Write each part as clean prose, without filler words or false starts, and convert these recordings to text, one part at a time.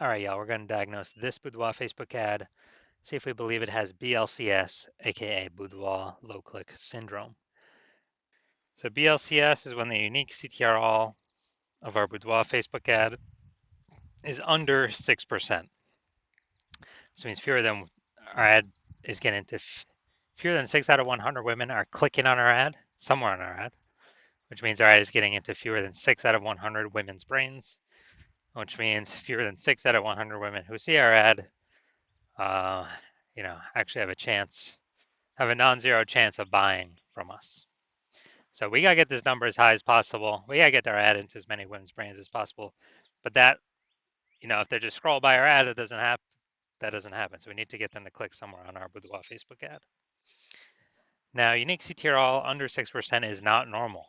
All right, y'all, we're going to diagnose this Boudoir Facebook ad, see if we believe it has BLCS, aka Boudoir Low Click Syndrome. So BLCS is when the unique CTRL of our Boudoir Facebook ad is under 6%. So it means fewer than our ad is getting to fewer than 6 out of 100 women are clicking on our ad, somewhere on our ad, which means our ad is getting into fewer than 6 out of 100 women's brains, which means fewer than 6 out of 100 women who see our ad uh, actually have a non-zero chance of buying from us. So we gotta get this number as high as possible. We gotta get our ad into as many women's brains as possible. But that, if they just scroll by our ad, it doesn't happen. That doesn't happen. So we need to get them to click somewhere on our Boudoir Facebook ad. Now, unique CTRL under 6% is not normal.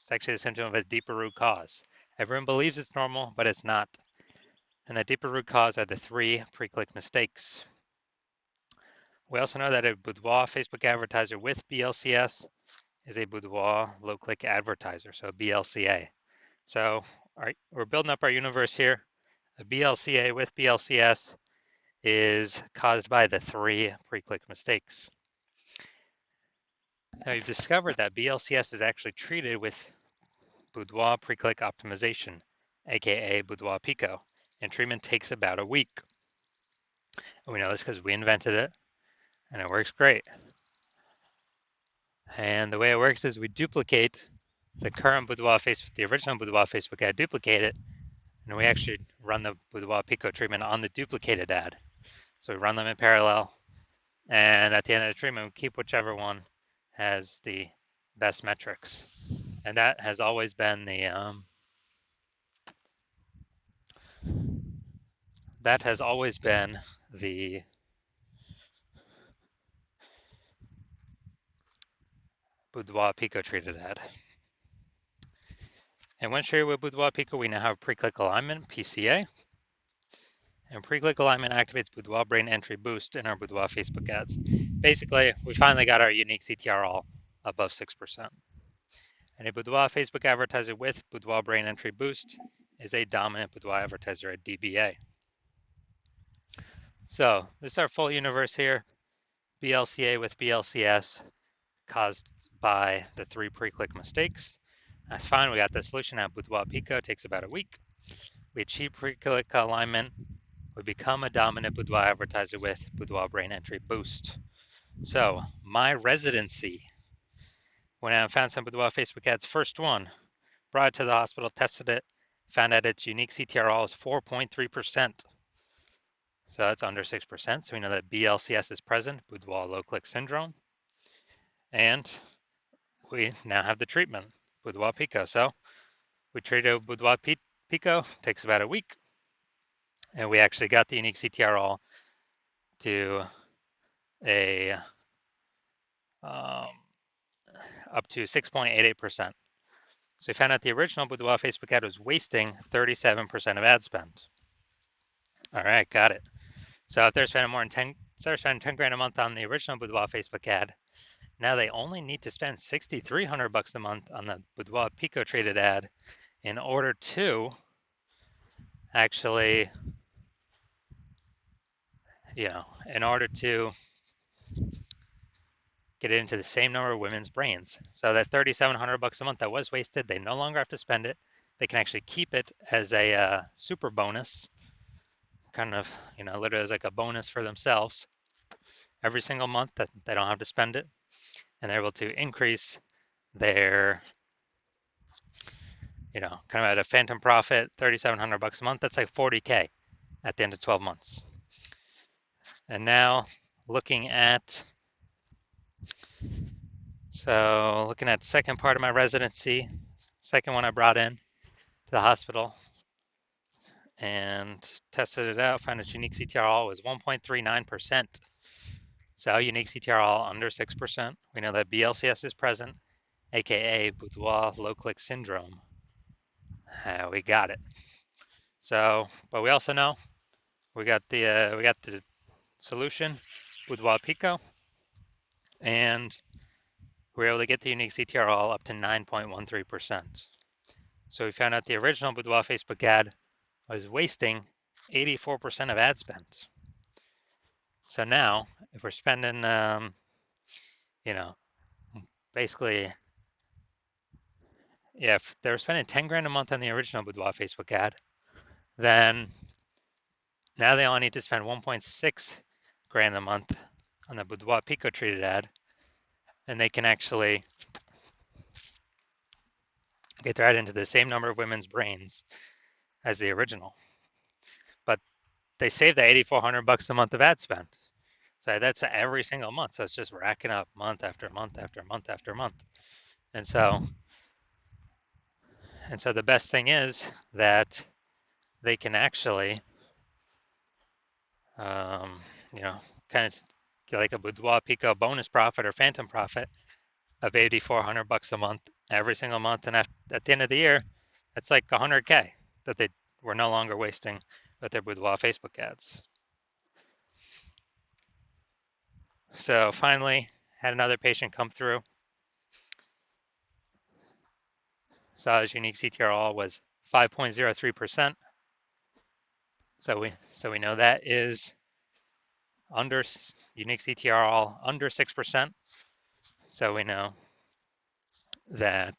It's actually a symptom of a deeper root cause. Everyone believes it's normal, but it's not. And the deeper root cause are the 3 pre-click mistakes. We also know that a Boudoir Facebook advertiser with BLCS is a Boudoir low-click advertiser, so BLCA. So we're building up our universe here. A BLCA with BLCS is caused by the 3 pre-click mistakes. Now we've discovered that BLCS is actually treated with Boudoir pre-click optimization, aka Boudoir Pico, and treatment takes about a week. And we know this because we invented it, and it works great. And the way it works is we duplicate the current Boudoir Facebook, the original Boudoir Facebook ad, duplicate it, and we actually run the Boudoir Pico treatment on the duplicated ad. So we run them in parallel, and at the end of the treatment, we keep whichever one has the best metrics. And that has always been the Boudoir Pico treated ad. And when shared with Boudoir Pico, we now have pre-click alignment, PCA. And pre-click alignment activates Boudoir brain entry boost in our Boudoir Facebook ads. Basically, we finally got our unique CTRL above 6%. And a Boudoir Facebook advertiser with Boudoir brain entry boost is a dominant Boudoir advertiser at DBA. So this is our full universe here. BLCA with BLCS caused by the 3 pre-click mistakes. That's fine. We got the solution at Boudoir Pico. It takes about a week. We achieve pre-click alignment. We become a dominant Boudoir advertiser with Boudoir brain entry boost. So my residency, when I found some Boudoir Facebook ads, first one, brought it to the hospital, tested it, found out its unique CTRL is 4.3%. So that's under 6%. So we know that BLCS is present, Boudoir low click syndrome. And we now have the treatment, Boudoir Pico. So we treated Boudoir Pico, takes about a week. And we actually got the unique CTRL to a up to 6.88%. So we found out the original Boudoir Facebook ad was wasting 37% of ad spend. All right, got it. So if they're spending instead of spending 10 grand a month on the original Boudoir Facebook ad, now they only need to spend $6,300 a month on the Boudoir Pico traded ad in order to actually, in order to get it into the same number of women's brains. So that $3,700 a month that was wasted, they no longer have to spend it. They can actually keep it as a super bonus, kind of, literally as like a bonus for themselves every single month that they don't have to spend it. And they're able to increase their, kind of at a phantom profit, $3,700 a month. That's like 40K at the end of 12 months. And now looking at second part of my residency, second one I brought in to the hospital and tested it out, found its unique CTRL was 1.39%. So unique CTRL under 6%. We know that BLCS is present, aka Boudoir low click syndrome. We got it. So, but we also know we got the solution, Boudoir Pico, and we were able to get the unique CTRL up to 9.13%. So we found out the original Boudoir Facebook ad was wasting 84% of ad spend. So now, if we're spending, you know, basically, if they're spending 10 grand a month on the original Boudoir Facebook ad, then now they only need to spend 1.6 grand a month on the Boudoir Pico treated ad, and they can actually get their ad into the same number of women's brains as the original. But they save that $8,400 a month of ad spend. So that's every single month. So it's just racking up month after month after month after month. And so the best thing is that they can actually, you know, kind of get like a Boudoir Pico bonus profit or phantom profit of $8,400 a month every single month. And at the end of the year, that's like 100K that they were no longer wasting with their Boudoir Facebook ads. So finally, had another patient come through. Saw his unique CTRL was 5.03%. So we know that is under unique CTRL under 6%. So we know that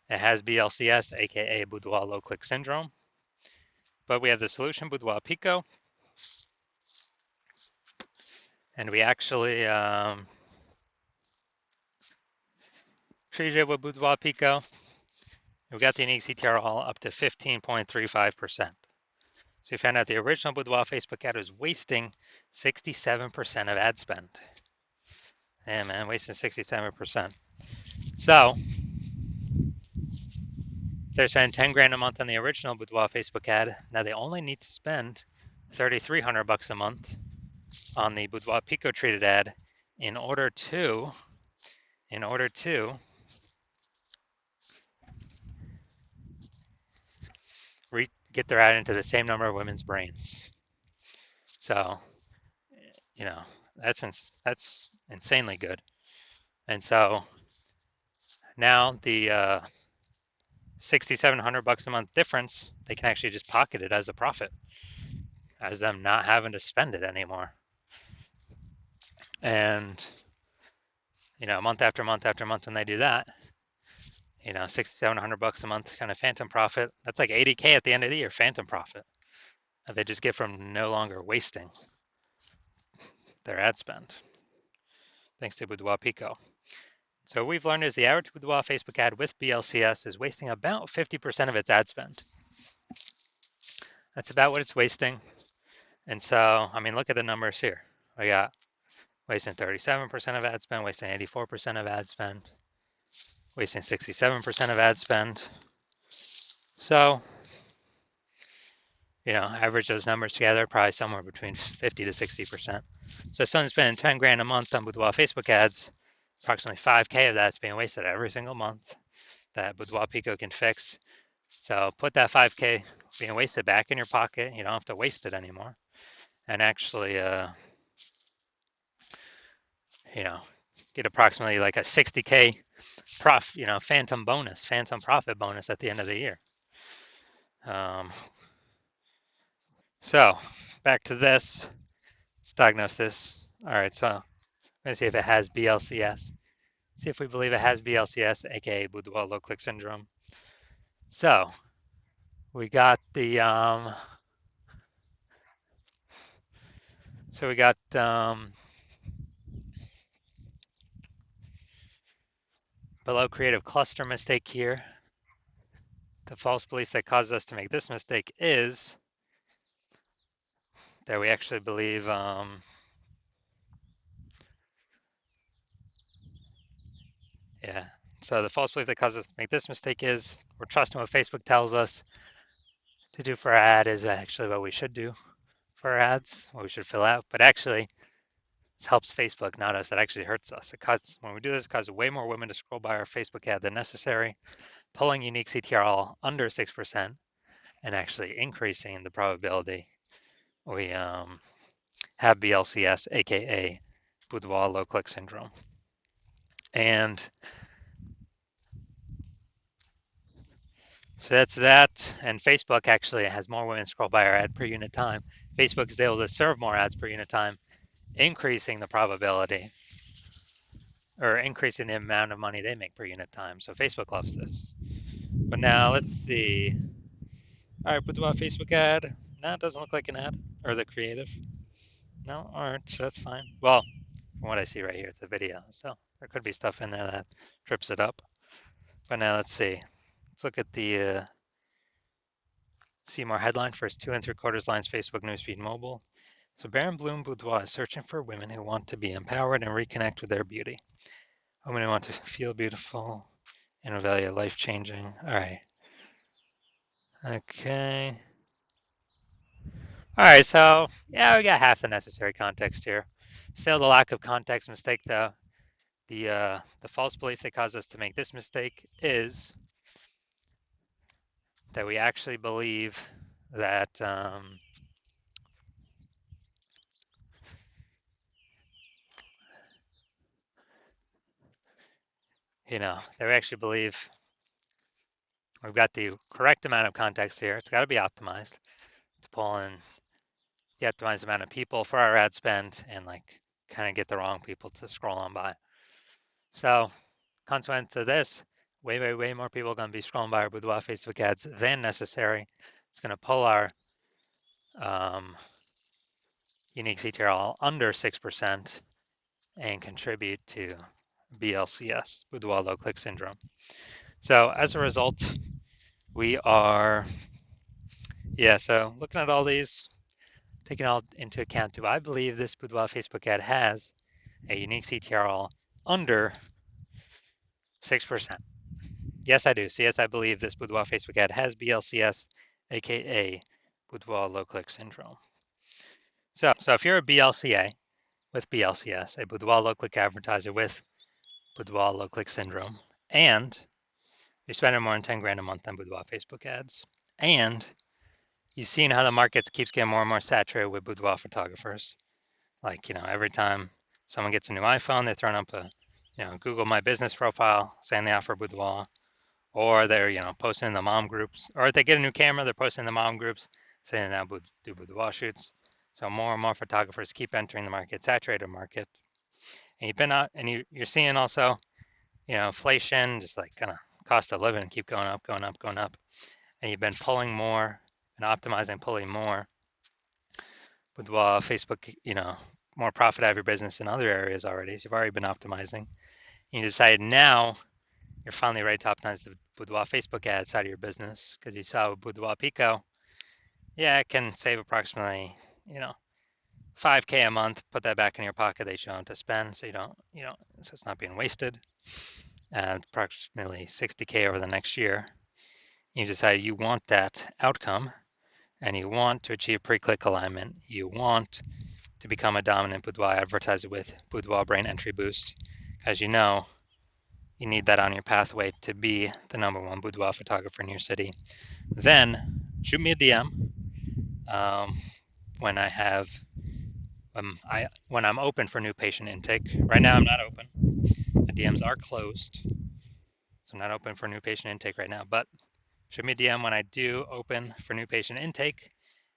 it has BLCS, aka Boudoir low click syndrome. But we have the solution Boudoir Pico, and we actually treated it with Boudoir Pico. We got the unique CTRL up to 15.35%. So we found out the original Boudoir Facebook ad was wasting 67% of ad spend. Yeah, man, wasting 67%. So they're spending 10 grand a month on the original Boudoir Facebook ad. Now they only need to spend $3,300 a month on the Boudoir Pico treated ad in order to get their ad into the same number of women's brains. So, you know, that's insanely good. And so now the $6,700 a month difference, they can actually just pocket it as a profit, as them not having to spend it anymore. And you know, month after month after month when they do that, you know, $6,700 a month kind of phantom profit. That's like 80K at the end of the year, phantom profit that they just get from no longer wasting their ad spend, thanks to Boudoir Pico. So what we've learned is the average Boudoir Facebook ad with BLCS is wasting about 50% of its ad spend. That's about what it's wasting. And so, I mean, look at the numbers here. We got wasting 37% of ad spend, wasting 84% of ad spend, wasting 67% of ad spend. So, you know, average those numbers together, probably somewhere between 50 to 60%. So someone's spending 10 grand a month on Boudoir Facebook ads, approximately 5K of that's being wasted every single month that Boudoir Pico can fix. So put that 5K being wasted back in your pocket. You don't have to waste it anymore. And actually, you know, get approximately like a 60K phantom profit bonus at the end of the year. So back to this. Let's diagnose this. All right, so let's see if it has BLCS. See if we believe it has BLCS, aka Boudoir low click syndrome. So we got the below creative cluster mistake here. The false belief that causes us to make this mistake is that we actually believe so the false belief that causes us to make this mistake is we're trusting what Facebook tells us to do for our ad is actually what we should do for our ads, what we should fill out. But actually, this helps Facebook, not us. It actually hurts us. When we do this, it causes way more women to scroll by our Facebook ad than necessary, pulling unique CTRL under 6% and actually increasing the probability we have BLCS, aka Boudoir low click syndrome. And So that's that. And Facebook actually has more women scroll by our ad per unit time. Facebook is able to serve more ads per unit time, increasing the probability or increasing the amount of money they make per unit time. So Facebook loves this. But now let's see. All right, Boudoir Facebook ad. No, it doesn't look like an ad or the creative. No, all right, so that's fine. Well, from what I see right here, it's a video. So there could be stuff in there that trips it up. But now let's see. Let's look at the see more headline first 2 3/4 lines Facebook newsfeed mobile. So Baron Bloom Boudoir is searching for women who want to be empowered and reconnect with their beauty. Women who want to feel beautiful and value life changing. All right. Okay. All right. So yeah, we got half the necessary context here. Still, the lack of context mistake though. The false belief that caused us to make this mistake is that we actually believe that that we actually believe we've got the correct amount of context here. It's got to be optimized to pull in the optimized amount of people for our ad spend and like kind of get the wrong people to scroll on by. So, consequence of this, way more people are going to be scrolling by our Boudoir Facebook ads than necessary. It's going to pull our um, unique CTRL under 6% and contribute to BLCS, Boudoir low click syndrome. So as a result, we are, so looking at all these, taking all into account, do I believe this Boudoir Facebook ad has a unique CTRL under 6%? Yes, I do. So yes, I believe this Boudoir Facebook ad has BLCS, aka Boudoir low click syndrome. So if you're a BLCA with BLCS, a Boudoir low click advertiser with Boudoir low click syndrome, and you're spending more than 10 grand a month on Boudoir Facebook ads, and you've seen how the market keeps getting more and more saturated with boudoir photographers. Like, every time someone gets a new iPhone, they're throwing up a, Google My Business profile saying they offer boudoir, or they're, posting in the mom groups, or if they get a new camera, they're posting in the mom groups saying they now do boudoir shoots. So more and more photographers keep entering the market, saturated market. And you've been out, and you're seeing also, inflation, just like kind of cost of living keep going up, going up, going up. And you've been pulling more and optimizing, pulling more with Facebook, more profit out of your business in other areas already. So you've already been optimizing. And you decided now you're finally ready to optimize the Boudoir Facebook ad side of your business because you saw with Boudoir Pico, it can save approximately, 5K a month. Put that back in your pocket that you don't have to spend, so so it's not being wasted. And approximately 60K over the next year. You decide you want that outcome, and you want to achieve pre-click alignment. You want to become a dominant boudoir advertiser with Boudoir Brain Entry Boost. As you know, you need that on your pathway to be the #1 boudoir photographer in your city. Then shoot me a DM when I have when I'm open for new patient intake. Right now I'm not open. My DMs are closed, so I'm not open for new patient intake right now. But shoot me a DM when I do open for new patient intake,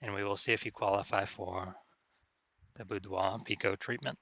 and we will see if you qualify for the Boudoir Pico treatment.